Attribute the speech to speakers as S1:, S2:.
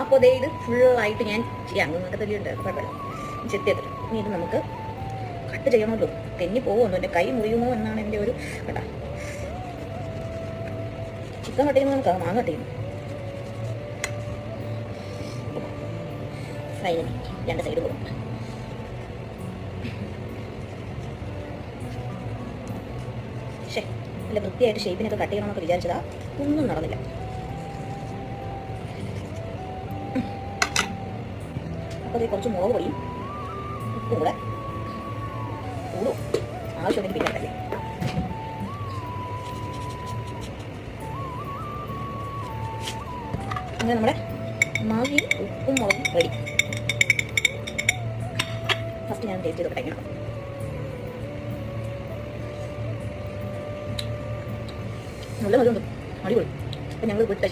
S1: അപ്പോൾ അതേ ഇത് ഫുള്ളായിട്ട് ഞാൻ ചെയ്യാം. നിങ്ങൾക്ക് തെളിയുണ്ടായിരുന്നു, കുഴപ്പമില്ല. ചെത്തിയെടുത്തിട്ട് ഇനി ഇത് നമുക്ക് കട്ട് ചെയ്യണമല്ലോ. തെന്നി പോകുമല്ലോ, എൻ്റെ കൈ മുറിയുമോ എന്നാണ് എൻ്റെ ഒരു കേട്ടാ. ചിക്കൻ കട്ട് ചെയ്യുമ്പോൾ നമുക്ക് മാങ്ങ കട്ട് ചെയ്യുന്നു. ഫ്രൈ രണ്ട് സൈഡ് കൊടുക്കും. പക്ഷേ നല്ല വൃത്തിയായിട്ട് ഷേപ്പിനൊക്കെ കട്ട് ചെയ്യണമെന്നൊക്കെ വിചാരിച്ചതാ, ഒന്നും നടന്നില്ല. അപ്പോൾ അത് കുറച്ച് മുളക് പൊടിയും ഉപ്പും കൂടെ കൂടും, ആവശ്യമുണ്ടെങ്കിൽ പിന്നെ കല്ലേ. അങ്ങനെ നമ്മുടെ മാഗിയും ഉപ്പും മുളകും റെഡി. ഫസ്റ്റ് ഞാൻ ടേസ്റ്റ് ചെയ്തൊക്കെ കഴിക്കണം. നല്ല മധുരമുണ്ട്, അടിപൊളി. അപ്പം ഞങ്ങൾ വീട്ടിൽ